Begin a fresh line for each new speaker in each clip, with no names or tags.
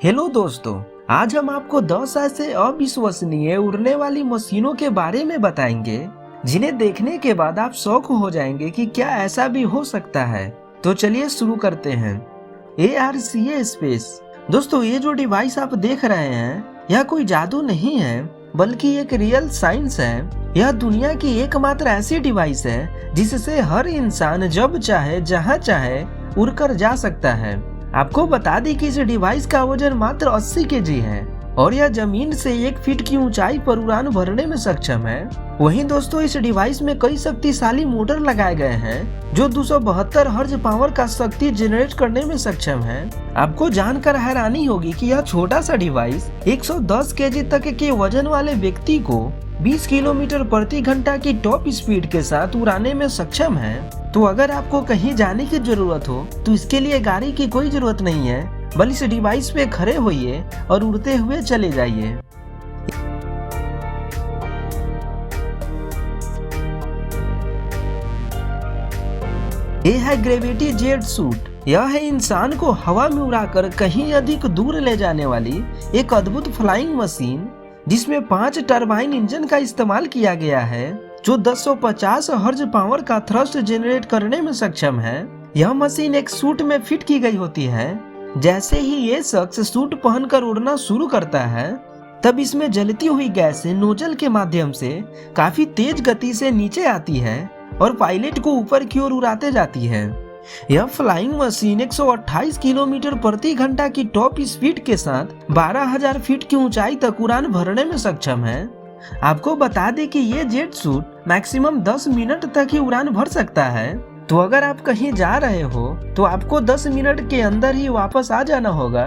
Hello दोस्तों, आज हम आपको 10 ऐसे अविश्वसनीय उड़ने वाली मशीनों के बारे में बताएंगे जिन्हें देखने के बाद आप शौक हो जाएंगे कि क्या ऐसा भी हो सकता है। तो चलिए शुरू करते हैं। ARCA space. दोस्तों, ये जो डिवाइस आप देख रहे हैं यह कोई जादू नहीं है बल्कि एक रियल साइंस है। यह दुनिया की एकमात्र ऐसी डिवाइस है जिससे हर इंसान जब चाहे जहां चाहे उड़कर जा सकता है। आपको बता दी कि इस डिवाइस का वजन मात्र 80 केजी है और यह जमीन से 1 फीट की ऊंचाई पर उड़ान भरने में सक्षम है। वहीं दोस्तों, इस डिवाइस में कई शक्तिशाली मोटर लगाए गए हैं जो 272 हर्ट्ज पावर का शक्ति जनरेट करने में सक्षम है। आपको जानकर हैरानी होगी कि यह छोटा सा डिवाइस 110 केजी तक के वजन वाले व्यक्ति को 20 किलोमीटर प्रति घंटा की टॉप स्पीड के साथ उड़ाने में सक्षम है। तो अगर आपको कहीं जाने की जरूरत हो तो इसके लिए गाड़ी की कोई जरूरत नहीं है, बल्कि इस डिवाइस पे खड़े होइए और उड़ते हुए चले जाइए। ये है ग्रेविटी जेट सूट। यह है इंसान को हवा में उड़ाकर कहीं अधिक दूर ले जाने वाली एक अद्भुत फ्लाइंग मशीन जिसमें 5 टरबाइन इंजन का इस्तेमाल किया गया है जो 1050 हर्ट्ज पावर का थ्रस्ट जनरेट करने में सक्षम है। यह मशीन एक सूट में फिट की गई होती है। जैसे ही ये शख्स सूट पहनकर उड़ना शुरू करता है तब इसमें जलती हुई गैस नोजल के माध्यम से काफी तेज गति से नीचे आती है और पायलट को ऊपर की ओर उड़ाते जाती है। यह फ्लाइंग मशीन 128 किलोमीटर प्रति घंटा की टॉप स्पीड के साथ 12,000 फीट की ऊंचाई तक उड़ान भरने में सक्षम है। आपको बता दें कि ये जेट सूट मैक्सिमम 10 मिनट तक ही उड़ान भर सकता है। तो अगर आप कहीं जा रहे हो तो आपको 10 मिनट के अंदर ही वापस आ जाना होगा।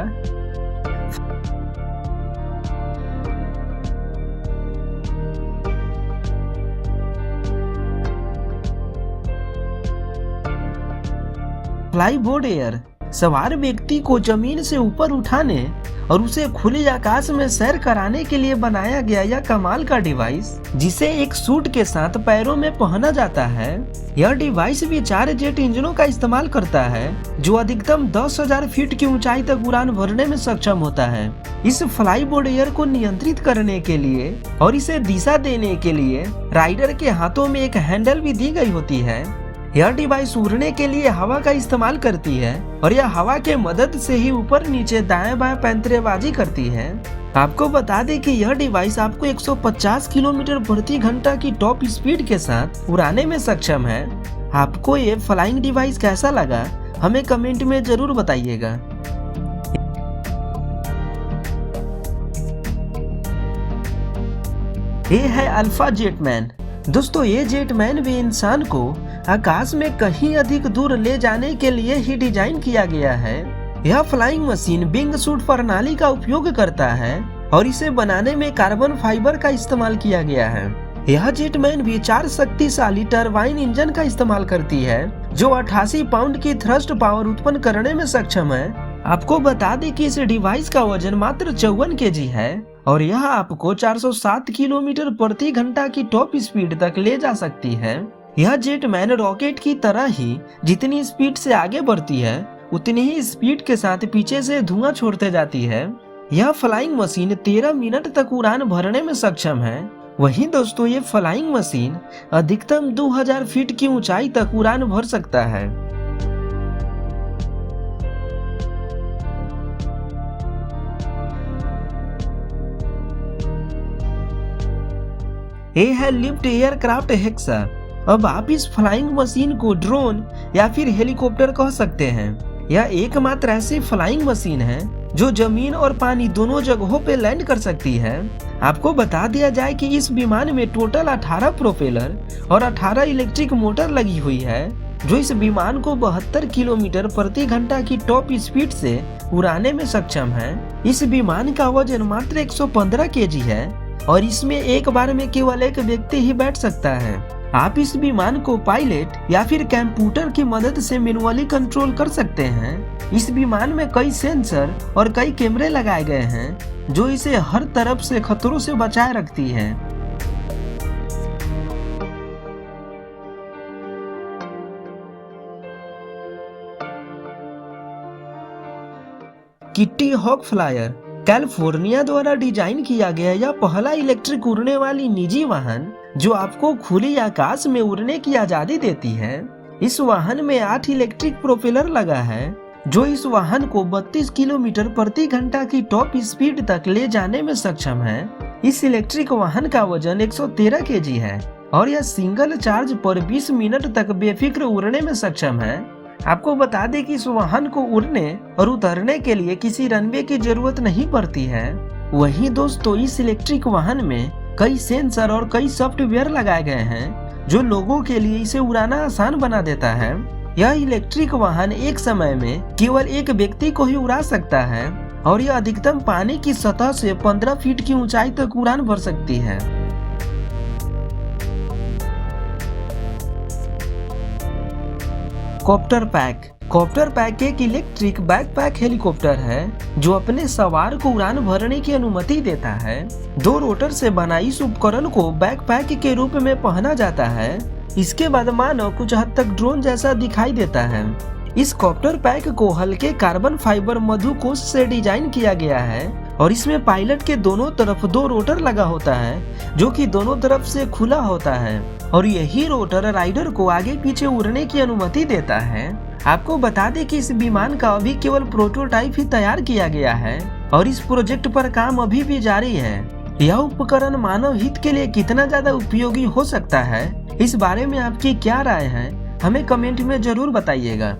फ्लाई बोर्ड एयर सवार व्यक्ति को जमीन से ऊपर उठाने और उसे खुले आकाश में सैर कराने के लिए बनाया गया यह कमाल का डिवाइस जिसे एक सूट के साथ पैरों में पहना जाता है। यह डिवाइस भी 4 जेट इंजनों का इस्तेमाल करता है जो अधिकतम 10,000 फीट की ऊंचाई तक उड़ान भरने में सक्षम होता है। इस फ्लाई बोर्ड एयर को नियंत्रित करने के लिए और इसे दिशा देने के लिए राइडर के हाथों में एक हैंडल भी दी गई होती है। यह डिवाइस उड़ने के लिए हवा का इस्तेमाल करती है और यह हवा के मदद से ही ऊपर नीचे दाएं बाएं पैंतरेबाजी करती है। आपको बता दें कि यह डिवाइस आपको 150 किलोमीटर प्रति घंटा की टॉप स्पीड के साथ उड़ाने में सक्षम है। आपको ये फ्लाइंग डिवाइस कैसा लगा हमें कमेंट में जरूर बताइएगा। ये है अल्फा जेटमैन। दोस्तों, ये जेटमैन भी इंसान को आकाश में कहीं अधिक दूर ले जाने के लिए ही डिजाइन किया गया है। यह फ्लाइंग मशीन विंग सूट प्रणाली का उपयोग करता है और इसे बनाने में कार्बन फाइबर का इस्तेमाल किया गया है। यह जेटमैन भी 4 शक्तिशाली टरबाइन इंजन का इस्तेमाल करती है जो 88 पाउंड की थ्रस्ट पावर उत्पन्न करने में सक्षम है। आपको बता दें कि इस डिवाइस का वजन मात्र 54 केजी है और यह आपको 407 किलोमीटर प्रति घंटा की टॉप स्पीड तक ले जा सकती है। यह जेटमैन रॉकेट की तरह ही जितनी स्पीड से आगे बढ़ती है उतनी ही स्पीड के साथ पीछे से धुआं छोड़ते जाती है। यह फ्लाइंग मशीन 13 मिनट तक उड़ान भरने में सक्षम है। वहीं दोस्तों, ये फ्लाइंग मशीन अधिकतम 2000 फीट की ऊंचाई तक उड़ान भर सकता है। ये है लिफ्ट एयरक्राफ्ट हेक्सा। अब आप इस फ्लाइंग मशीन को ड्रोन या फिर हेलीकॉप्टर कह सकते हैं। यह एकमात्र ऐसी फ्लाइंग मशीन है जो जमीन और पानी दोनों जगहों पे लैंड कर सकती है। आपको बता दिया जाए कि इस विमान में टोटल 18 प्रोपेलर और 18 इलेक्ट्रिक मोटर लगी हुई है जो इस विमान को 72 किलोमीटर प्रति घंटा की टॉप स्पीड से उड़ाने में सक्षम है। इस विमान का वजन मात्र 115 केजी है और इसमें एक बार में केवल एक व्यक्ति ही बैठ सकता है। आप इस विमान को पायलट या फिर कंप्यूटर की मदद से मैनुअली कंट्रोल कर सकते हैं। इस विमान में कई सेंसर और कई कैमरे लगाए गए हैं जो इसे हर तरफ से खतरों से बचाए रखती है। किट्टी हॉक फ्लायर कैलिफोर्निया द्वारा डिजाइन किया गया यह पहला इलेक्ट्रिक उड़ने वाली निजी वाहन जो आपको खुली आकाश में उड़ने की आजादी देती है। इस वाहन में 8 इलेक्ट्रिक प्रोपेलर लगा है जो इस वाहन को 32 किलोमीटर प्रति घंटा की टॉप स्पीड तक ले जाने में सक्षम है। इस इलेक्ट्रिक वाहन का वजन 113 केजी है और यह सिंगल चार्ज पर 20 मिनट तक बेफिक्र उड़ने में सक्षम है। आपको बता दें कि इस वाहन को उड़ने और उतरने के लिए किसी रनवे की जरूरत नहीं पड़ती है। वहीं दोस्तों इस इलेक्ट्रिक वाहन में कई सेंसर और कई सॉफ्टवेयर लगाए गए हैं जो लोगों के लिए इसे उड़ाना आसान बना देता है। यह इलेक्ट्रिक वाहन एक समय में केवल एक व्यक्ति को ही उड़ा सकता है और यह अधिकतम पानी की सतह से 15 फीट की ऊंचाई तक उड़ान भर सकती है। कॉप्टर पैक एक इलेक्ट्रिक बैकपैक हेलीकॉप्टर है जो अपने सवार को उड़ान भरने की अनुमति देता है। 2 रोटर से बना इस उपकरण को बैकपैक के रूप में पहना जाता है। इसके बाद मानव कुछ हद तक ड्रोन जैसा दिखाई देता है। इस कॉप्टर पैक को हल्के कार्बन फाइबर मधुकोश से डिजाइन किया गया है और इसमें पायलट के दोनों तरफ 2 रोटर लगा होता है जो कि दोनों तरफ से खुला होता है और यही रोटर राइडर को आगे पीछे उड़ने की अनुमति देता है। आपको बता दें कि इस विमान का अभी केवल प्रोटोटाइप ही तैयार किया गया है और इस प्रोजेक्ट पर काम अभी भी जारी है। यह उपकरण मानव हित के लिए कितना ज्यादा उपयोगी हो सकता है, इस बारे में आपकी क्या राय है, हमें कमेंट में जरूर बताइएगा।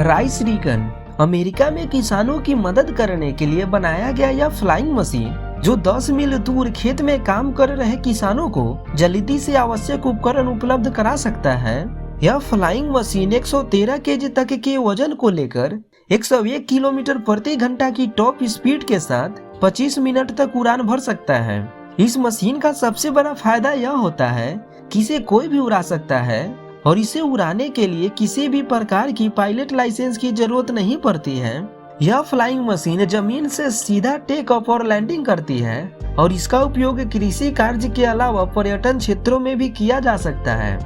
राइस रीगन अमेरिका में किसानों की मदद करने के लिए बनाया गया यह फ्लाइंग मशीन जो 10 मील दूर खेत में काम कर रहे किसानों को जल्दी से आवश्यक उपकरण उपलब्ध करा सकता है। यह फ्लाइंग मशीन 113 केजी तक के वजन को लेकर 101 किलोमीटर प्रति घंटा की टॉप स्पीड के साथ 25 मिनट तक उड़ान भर सकता है। इस मशीन का सबसे बड़ा फायदा यह होता है कि इसे कोई भी उड़ा सकता है और इसे उड़ाने के लिए किसी भी प्रकार की पायलट लाइसेंस की जरूरत नहीं पड़ती है। यह फ्लाइंग मशीन जमीन से सीधा टेक ऑफ और लैंडिंग करती है और इसका उपयोग कृषि कार्य के अलावा पर्यटन क्षेत्रों में भी किया जा सकता है।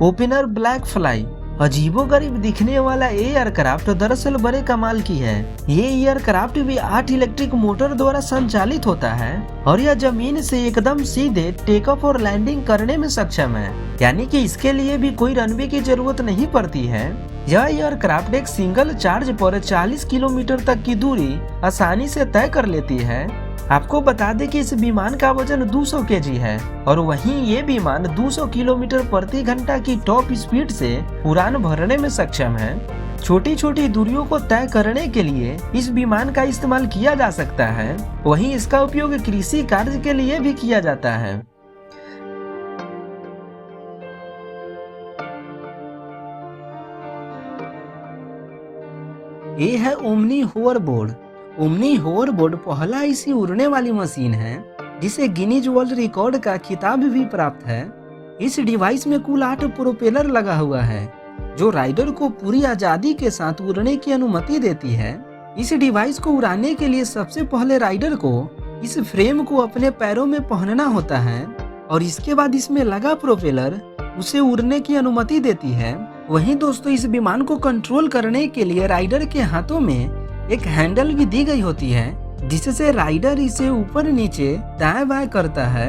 ओपनर ब्लैक फ्लाई अजीबोगरीब दिखने वाला एयरक्राफ्ट दरअसल बड़े कमाल की है। ये एयरक्राफ्ट भी 8 इलेक्ट्रिक मोटर द्वारा संचालित होता है और यह जमीन से एकदम सीधे टेक ऑफ और लैंडिंग करने में सक्षम है, यानी कि इसके लिए भी कोई रनवे की जरूरत नहीं पड़ती है। यह एयरक्राफ्ट एक सिंगल चार्ज पर 40 किलोमीटर तक की दूरी आसानी से तय कर लेती है। आपको बता दें कि इस विमान का वजन 200 केजी है और वहीं ये विमान 200 किलोमीटर प्रति घंटा की टॉप स्पीड से उड़ान भरने में सक्षम है। छोटी छोटी दूरियों को तय करने के लिए इस विमान का इस्तेमाल किया जा सकता है, वहीं इसका उपयोग कृषि कार्य के लिए भी किया जाता है। ये है ओमनी होवरबोर्ड। ओमनी होवरबोर्ड पहला ऐसी उड़ने वाली मशीन है जिसे गिनीज वर्ल्ड रिकॉर्ड का खिताब भी प्राप्त है। इस डिवाइस में कुल 8 प्रोपेलर लगा हुआ है जो राइडर को पूरी आजादी के साथ उड़ने की अनुमति देती है। इस डिवाइस को उड़ाने के लिए सबसे पहले राइडर को इस फ्रेम को अपने पैरों में पहनना होता है और इसके बाद इसमें लगा प्रोपेलर उसे उड़ने की अनुमति देती है। वहीं दोस्तों इस विमान को कंट्रोल करने के लिए राइडर के हाथों में एक हैंडल भी दी गई होती है जिससे राइडर इसे ऊपर नीचे दाएं बाएं करता है।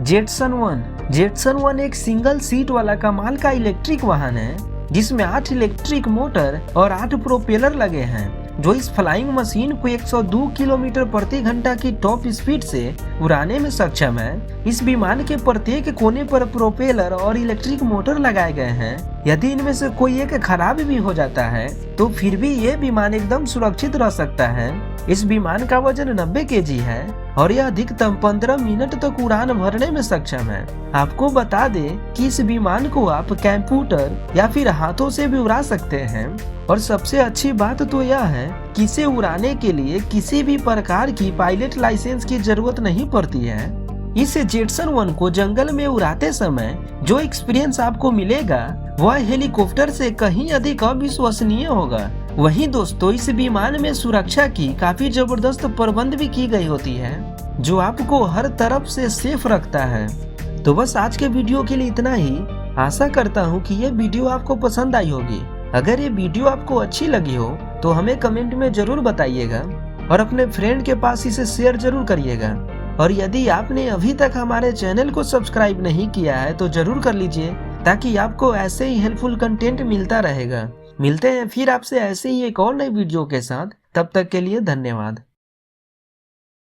जेटसन वन एक सिंगल सीट वाला कमाल का इलेक्ट्रिक वाहन है जिसमें 8 इलेक्ट्रिक मोटर और 8 प्रोपेलर लगे हैं जो इस फ्लाइंग मशीन को 102 किलोमीटर प्रति घंटा की टॉप स्पीड से उड़ाने में सक्षम है। इस विमान के प्रत्येक कोने पर प्रोपेलर और इलेक्ट्रिक मोटर लगाए गए हैं। यदि इनमें से कोई एक खराब भी हो जाता है तो फिर भी ये विमान एकदम सुरक्षित रह सकता है। इस विमान का वजन 90 केजी है और यह अधिकतम 15 मिनट तक उड़ान भरने में सक्षम है। आपको बता दें कि इस विमान को आप कंप्यूटर या फिर हाथों से भी उड़ा सकते हैं और सबसे अच्छी बात तो यह है कि इसे उड़ाने के लिए किसी भी प्रकार की पायलट लाइसेंस की जरूरत नहीं पड़ती है। इस जेटसन 1 को जंगल में उड़ाते समय जो एक्सपीरियंस आपको मिलेगा वह हेलीकॉप्टर से कहीं अधिक अविश्वसनीय होगा। वहीं दोस्तों, इस विमान में सुरक्षा की काफी जबरदस्त प्रबंध भी की गई होती है जो आपको हर तरफ से सेफ रखता है। तो बस आज के वीडियो के लिए इतना ही। आशा करता हूँ कि ये वीडियो आपको पसंद आई होगी। अगर ये वीडियो आपको अच्छी लगी हो तो हमें कमेंट में जरूर बताइएगा और अपने फ्रेंड के पास इसे शेयर जरूर करिएगा। और यदि आपने अभी तक हमारे चैनल को सब्सक्राइब नहीं किया है तो जरूर कर लीजिए ताकि आपको ऐसे ही हेल्पफुल कंटेंट मिलता रहेगा। मिलते हैं फिर आपसे ऐसे ही एक और नई वीडियो के साथ। तब तक के लिए धन्यवाद।